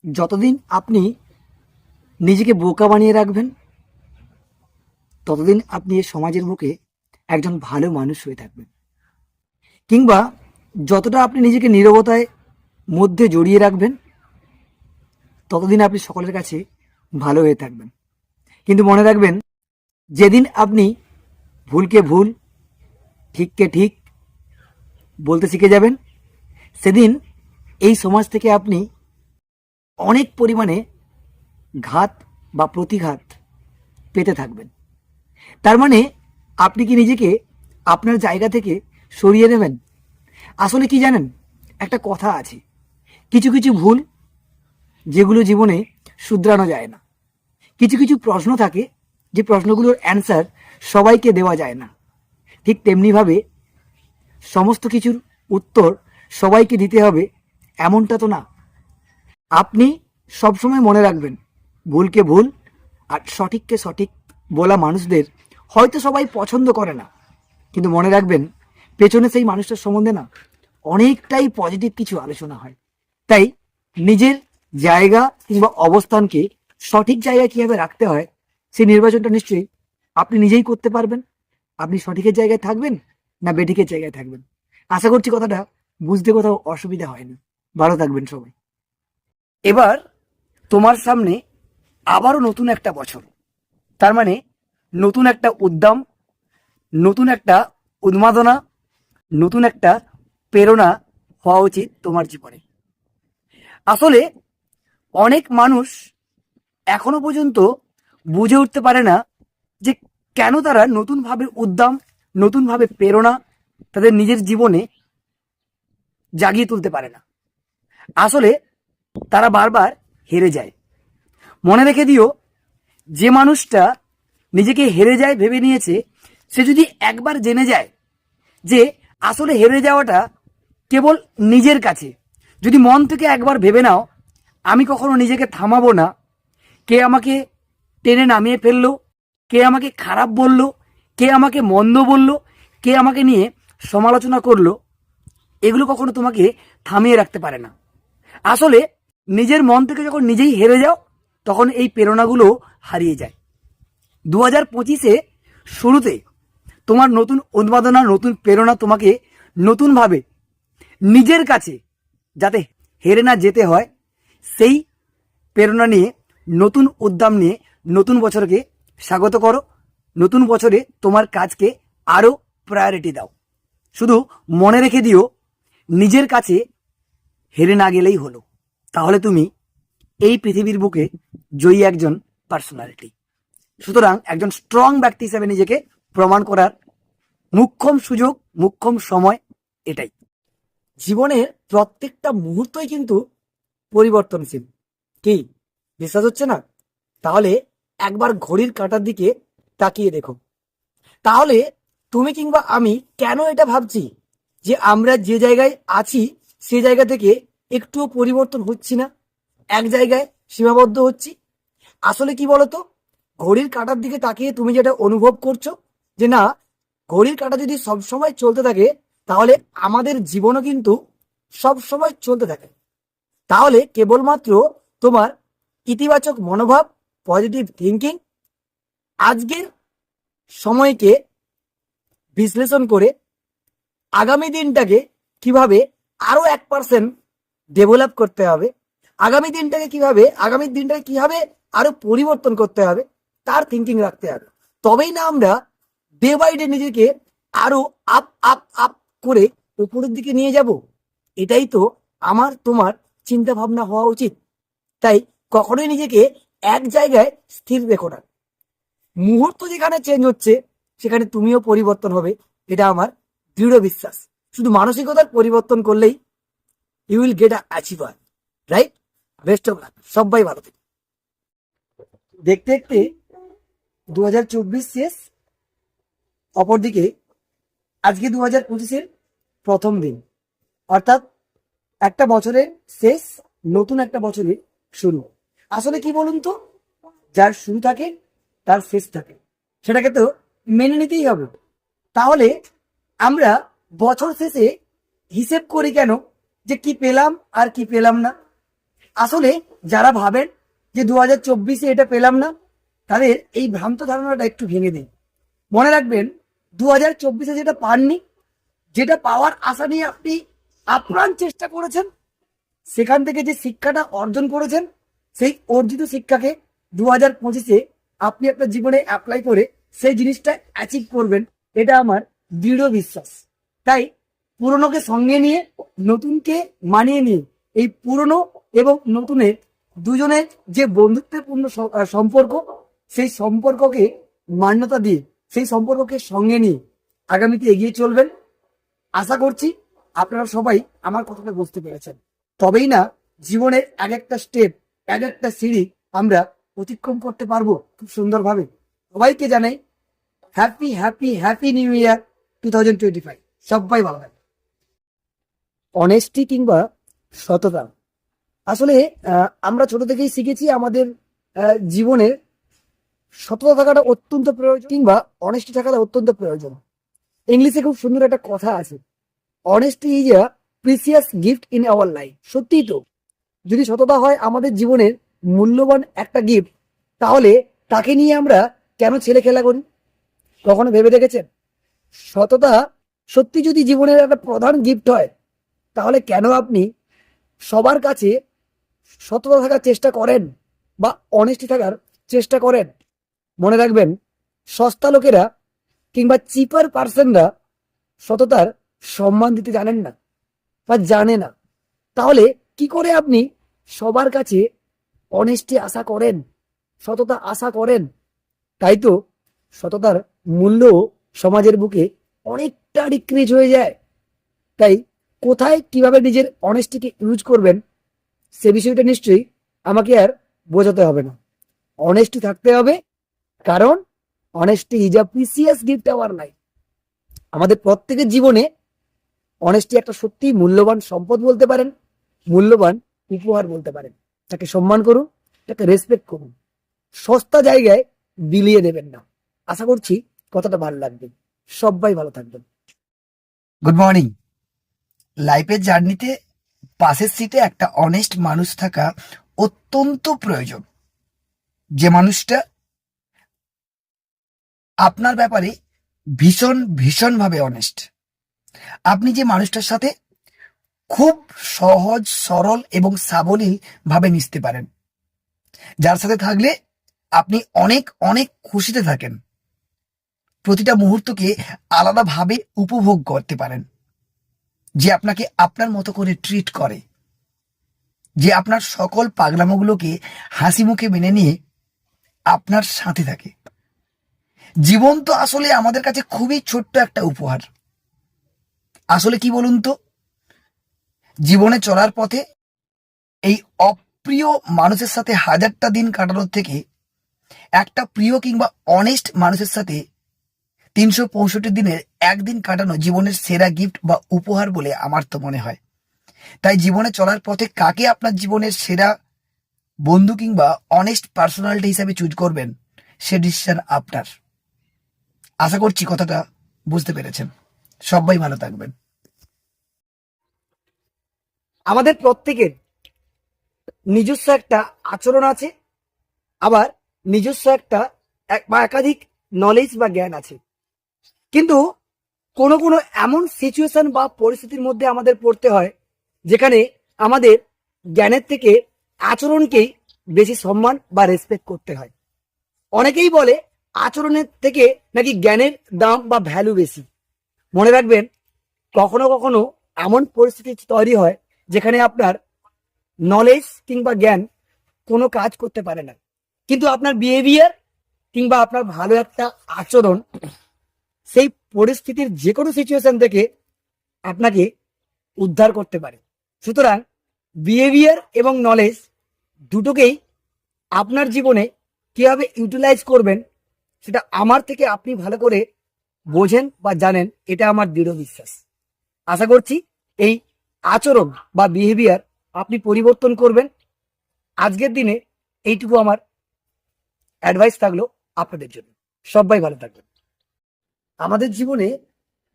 যতদিন আপনি নিজেকে বোকা বানিয়ে রাখবেন, ততদিন আপনি এই সমাজের বুকে একজন ভালো মানুষ হয়ে থাকবেন। কিংবা যতটা আপনি নিজেকে নীরবতায় মধ্যে জড়িয়ে রাখবেন, ততদিন আপনি সকলের কাছে ভালো হয়ে থাকবেন। কিন্তু মনে রাখবেন, যেদিন আপনি ভুলকে ভুল, ঠিককে ঠিক বলতে শিখে যাবেন, সেদিন এই সমাজ থেকে আপনি অনেক পরিমাণে ঘাত বা প্রতিঘাত পেতে থাকবেন। তার মানে আপনি কি নিজেকে আপনার জায়গা থেকে সরিয়ে নেবেন? আসলে কি জানেন, একটা কথা আছে, কিছু কিছু ভুল যেগুলো জীবনে শুধরানো যায় না। কিছু কিছু প্রশ্ন থাকে যে প্রশ্নগুলোর অ্যান্সার সবাইকে দেওয়া যায় না। ঠিক তেমনিভাবে সমস্ত কিছুর উত্তর সবাইকে দিতে হবে এমনটা তো না। আপনি সবসময় মনে রাখবেন, ভুলকে ভুল আর সঠিককে সঠিক বলা মানুষদের হয়তো সবাই পছন্দ করে না, কিন্তু মনে রাখবেন পেছনে সেই মানুষটার সম্বন্ধে না অনেকটাই পজিটিভ কিছু আলোচনা হয়। তাই নিজের জায়গা কিংবা অবস্থানকে সঠিক জায়গায় কিভাবে রাখতে হয় সেই নির্বাচনটা নিশ্চয়ই আপনি নিজেই করতে পারবেন। আপনি সঠিকের জায়গায় থাকবেন না বেঠিকের জায়গায় থাকবেন। আশা করছি কথাটা বুঝতে কোথাও অসুবিধা হয়নি। ভালো থাকবেন সবাই। এবার তোমার সামনে আবারও নতুন একটা বছর, তার মানে নতুন একটা উদ্যম, নতুন একটা উন্মাদনা, নতুন একটা প্রেরণা হওয়া উচিত তোমার জীবনে। আসলে অনেক মানুষ এখনো পর্যন্ত বুঝে উঠতে পারে না যে কেন তারা নতুনভাবে উদ্যম, নতুনভাবে প্রেরণা তাদের নিজের জীবনে জাগিয়ে তুলতে পারে না। আসলে তারা বারবার হেরে যায়। মনে রেখে দিও, যে মানুষটা নিজেকে হেরে যায় ভেবে নিয়েছে, সে যদি একবার জেনে যায় যে আসলে হেরে যাওয়াটা কেবল নিজের কাছে, যদি মন থেকে একবার ভেবে নাও আমি কখনো নিজেকে থামাবো না, কে আমাকে টেনে নামিয়ে ফেললো, কে আমাকে খারাপ বলল, কে আমাকে মন্দ বলল, কে আমাকে নিয়ে সমালোচনা করলো, এগুলো কখনো তোমাকে থামিয়ে রাখতে পারে না। আসলে নিজের মন থেকে যখন নিজেই হেরে যাও, তখন এই প্রেরণাগুলো হারিয়ে যায়। 2025-এ শুরুতে তোমার নতুন উন্মাদনা, নতুন প্রেরণা তোমাকে নতুনভাবে নিজের কাছে যাতে হেরে না যেতে হয়, সেই প্রেরণা নিয়ে, নতুন উদ্যম নিয়ে নতুন বছরকে স্বাগত করো। নতুন বছরে তোমার কাজকে আরও প্রায়োরিটি দাও। শুধু মনে রেখে দিও, নিজের কাছে হেরে না গেলেই হলো। তাহলে তুমি এই পৃথিবীর বুকে জয়ী একজন পার্সোনালিটি। সুতরাং একজন স্ট্রং ব্যক্তি হিসেবে নিজেকে প্রমাণ করার মুখ্যম সুযোগ, মুখ্যম সময় এটাই। জীবনের প্রত্যেকটা মুহূর্তই কিন্তু পরিবর্তনশীল। কি বিশ্বাস হচ্ছে না? তাহলে একবার ঘড়ির কাঁটার দিকে তাকিয়ে দেখো। তাহলে তুমি কিংবা আমি কেন এটা ভাবছি যে আমরা যে জায়গায় আছি সে জায়গা থেকে একটুও পরিবর্তন হচ্ছি না, এক জায়গায় সীমাবদ্ধ হচ্ছি? আসলে কি বলতো, ঘড়ির কাঁটার দিকে তাকিয়ে তুমি যেটা অনুভব করছো যে না, ঘড়ির কাঁটা যদি সবসময় চলতে থাকে তাহলে আমাদের জীবনও কিন্তু সবসময় চলতে থাকে। তাহলে কেবলমাত্র তোমার ইতিবাচক মনোভাব, পজিটিভ থিঙ্কিং, আজকের সময়কে বিশ্লেষণ করে আগামী দিনটাকে কিভাবে আরো 1% ডেভেলপ করতে হবে, আগামী দিনটাকে কিভাবে আরো পরিবর্তন করতে হবে, তার থিঙ্কিং রাখতে হবে। তবেই না আমরা ডে বাই ডে নিজেকে আরো আপ আপ আপ করে উপরের দিকে নিয়ে যাব। এটাই তো আমার তোমার চিন্তা ভাবনা হওয়া উচিত। তাই কখনোই নিজেকে এক জায়গায় স্থির রেখো না। মুহূর্ত যেখানে চেঞ্জ হচ্ছে সেখানে তুমিও পরিবর্তন হবে, এটা আমার দৃঢ় বিশ্বাস। শুধু মানসিকতার পরিবর্তন করলেই you will get a achiever, right? Best of luck, সবাই ভালো থেকে। দেখতে দেখতে 2024 শেষ, অপরদিকে আজকে 2025-এর প্রথম দিন, অর্থাৎ একটা বছরের শেষ, নতুন একটা বছরের শুরু। আসলে কি বলুন তো, যার শুরু থাকে তার শেষ থাকে, সেটাকে তো মেনে নিতেই হবে। তাহলে আমরা বছর শেষে হিসেব করি কেন যে কি পেলাম আর কি পেলাম না? আসলে যারা ভাবেন যে 2024-এ এটা পেলাম না, তাদের এই ভ্রান্ত ধারণাটা একটু ভেঙে দিন। মনে রাখবেন 2024-এ যেটা পাননি, যেটা পাওয়ার আশা নিয়ে আপনি আপ্রাণ চেষ্টা করেছেন, সেখান থেকে যে শিক্ষাটা অর্জন করেছেন, সেই অর্জিত শিক্ষাকে 2025-এ আপনি আপনার জীবনে অ্যাপ্লাই করে সেই জিনিসটা অ্যাচিভ করবেন, এটা আমার দৃঢ় বিশ্বাস। তাই পুরনোকে সঙ্গে নিয়ে নতুনকে মানিয়ে নিয়ে এই পুরনো এবং নতুনের দুজনের যে বন্ধুত্বপূর্ণ সম্পর্ক, সেই সম্পর্ককে মান্যতা দিয়ে, সেই সম্পর্ককে সঙ্গে নিয়ে আগামীতে এগিয়ে চলবেন। আশা করছি আপনারা সবাই আমার কথাটা বুঝতে পেরেছেন। তবেই না জীবনের এক একটা স্টেপ, এক একটা সিঁড়ি আমরা অতিক্রম করতে পারবো খুব সুন্দরভাবে। সবাইকে জানাই happy happy happy new year 2025। সবাই ভালো থাকবে। অনেস্টি কিংবা সততা, আসলে আমরা ছোট থেকেই শিখেছি আমাদের জীবনে সততা থাকাটা অত্যন্ত প্রয়োজন, কিংবা অনেস্টি থাকাটা অত্যন্ত প্রয়োজন। ইংলিশে খুব সুন্দর একটা কথা আছে, honesty is a precious gift in our life. সত্যিই তো, যদি সততা হয় আমাদের জীবনের মূল্যবান একটা গিফট, তাহলে তাকে নিয়ে আমরা কেন ছেলে খেলা করি? কখনো ভেবে দেখেছেন? সততা সত্যি যদি জীবনের একটা প্রধান গিফট হয়, তাহলে কেন আপনি সবার কাছে সততা থাকার চেষ্টা করেন বা অনেস্টি থাকার চেষ্টা করেন? মনে রাখবেন, সস্তা লোকেরা কিংবা চিপার পার্সনরা সততার সম্মান দিতে জানেন না বা জানে না। তাহলে কি করে আপনি সবার কাছে অনেস্টি আশা করেন, সততা আশা করেন? তাই তো সততার মূল্য সমাজের বুকে অনেকটা ডিক্রিজ হয়ে যায়। তাই কোথায় কিভাবে নিজের অনেস্টিকে ইউজ করবেন, সে বিষয়টা নিশ্চয়ই আমাকে আর বোঝাতে হবে না। অনেস্টি থাকতে হবে, কারণ honesty is a precious gift our life. আমাদের প্রত্যেকের জীবনে অনেস্টি একটা সত্যি মূল্যবান সম্পদ বলতে পারেন, মূল্যবান উপহার বলতে পারেন। তাকে সম্মান করুন, তাকে রেসপেক্ট করুন, সস্তা জায়গায় বিলিয়ে দেবেন না। আশা করছি কথাটা ভালো লাগবে। সবাই ভালো থাকবেন। Good morning. লাইফের জার্নিতে পাশের সিটে একটা অনেস্ট মানুষ থাকা অত্যন্ত প্রয়োজন। যে মানুষটা আপনার ব্যাপারে ভীষণ ভীষণভাবে অনেস্ট। আপনি যে মানুষটার সাথে খুব সহজ সরল এবং সাবলীল ভাবে মিশতে পারেন, যার সাথে থাকলে আপনি অনেক অনেক খুশিতে থাকেন, প্রতিটা মুহূর্তকে আলাদাভাবে উপভোগ করতে পারেন, যে আপনাকে আপনার মতো করে ট্রিট করে, যে আপনার সকল পাগলামোগুলোকে হাসি মুখে মেনে নিয়ে আপনার সাথে থাকে। জীবন তো আসলে আমাদের কাছে খুবই ছোট্ট একটা উপহার। আসলে কি বলুন তো, জীবনে চলার পথে এই অপ্রিয় মানুষের সাথে হাজারটা দিন কাটানোর থেকে একটা প্রিয় কিংবা অনেস্ট মানুষের সাথে 365 দিনের একদিন কাটানো জীবনের সেরা গিফট বা উপহার বলে আমার তো মনে হয়। তাই জীবনে চলার পথে কাকে আপনার জীবনের সেরা বন্ধু কিংবা অনেস্ট পার্সোনালিটি হিসাবে চুজ করবেন, সে ডিসিশন আপনার। আশা করছি কথাটা বুঝতে পেরেছেন। সবাই ভালো থাকবেন। আমাদের প্রত্যেকের নিজস্ব একটা আচরণ আছে, আবার নিজস্ব একটা বা একাধিক নলেজ বা জ্ঞান আছে। কিন্তু কোনো কোনো এমন সিচুয়েশন বা পরিস্থিতির মধ্যে আমাদের পড়তে হয়, যেখানে আমাদের জ্ঞানের থেকে আচরণকেই বেশি সম্মান বা রেসপেক্ট করতে হয়। অনেকেই বলে আচরণের থেকে নাকি জ্ঞানের দাম বা ভ্যালু বেশি। মনে রাখবেন, কখনো কখনো এমন পরিস্থিতি তৈরি হয় যেখানে আপনার নলেজ কিংবা জ্ঞান কোনো কাজ করতে পারে না, কিন্তু আপনার বিহেভিয়ার কিংবা আপনার ভালো একটা আচরণ সেই পরিস্থিতির যে কোনো সিচুয়েশন থেকে আপনাকে উদ্ধার করতে পারে। সুতরাং বিহেভিয়ার এবং নলেজ দুটোকেই আপনার জীবনে কিভাবে ইউটিলাইজ করবেন, সেটা আমার থেকে আপনি ভালো করে বোঝেন বা জানেন, এটা আমার দৃঢ় বিশ্বাস। আশা করছি এই আচরণ বা বিহেভিয়ার আপনি পরিবর্তন করবেন। আজকের দিনে এইটুকু আমার অ্যাডভাইস থাকলো আপনাদের জন্য। সবাই ভালো থাকবেন। আমাদের জীবনে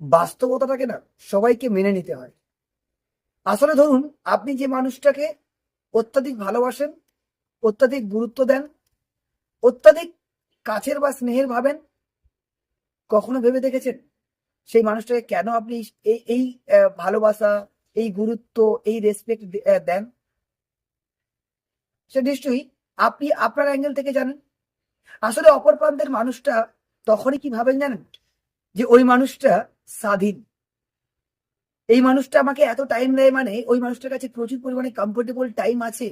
বাস্তবতাটাকে না সবাইকে মেনে নিতে হয়। আসলে ধরুন, আপনি যে মানুষটাকে অত্যাধিক ভালোবাসেন, অত্যাধিক গুরুত্ব দেন, অত্যাধিক কাছের বা স্নেহের ভাবেন, কখনো ভেবে দেখেছেন সেই মানুষটাকে কেন আপনি এই এই ভালোবাসা, এই গুরুত্ব, এই রেসপেক্ট দেন? সে নিশ্চয়ই আপনি আপনার অ্যাঙ্গেল থেকে জানেন। আসলে অপর প্রান্তের মানুষটা তখনই কি ভাবেন জানেন? যে ওই মানুষটা স্বাধীন, এই মানুষটা আমাকে এত টাইম দেয়, মানে ওই মানুষটার কাছে প্রচুর পরিমাণে কমফোর্টেবল টাইম আছে,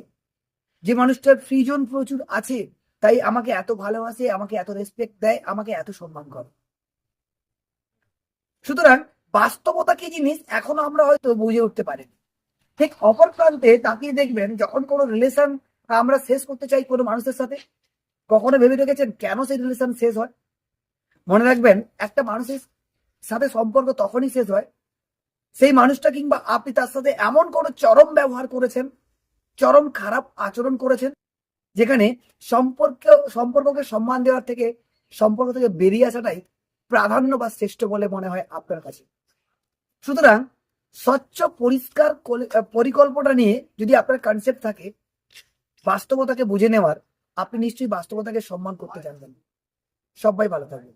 যে মানুষটার ফ্রি জোন প্রচুর আছে, তাই আমাকে এত ভালোবাসে, আমাকে এত রেসপেক্ট দেয়, আমাকে এত সম্মান করে। সুতরাং বাস্তবতা কি জিনিস এখনো আমরা হয়তো বুঝে উঠতে পারিনি। ঠিক অপর প্রান্তে তাকিয়ে দেখবেন, যখন কোনো রিলেশন আমরা শেষ করতে চাই কোনো মানুষের সাথে, কখনো ভেবে দেখেছেন কেন সেই রিলেশন শেষ হয়? মনে রাখবেন, একটা মানুষের সাথে সম্পর্ক তখনই শেষ হয় সেই মানুষটা কিংবা আপনি তার সাথে এমন কোনো চরম ব্যবহার করেছেন, চরম খারাপ আচরণ করেছেন, যেখানে সম্পর্ককে সম্মান দেওয়ার থেকে সম্পর্ক থেকে বেরিয়ে আসাটাই প্রাধান্য বা শ্রেষ্ঠ বলে মনে হয় আপনার কাছে। সুতরাং স্বচ্ছ পরিষ্কার পরিকল্পনা নিয়ে যদি আপনার কনসেপ্ট থাকে বাস্তবতাকে বুঝে নেওয়ার, আপনি নিশ্চয়ই বাস্তবতাকে সম্মান করতে জানবেন। সবাই ভালো থাকবেন।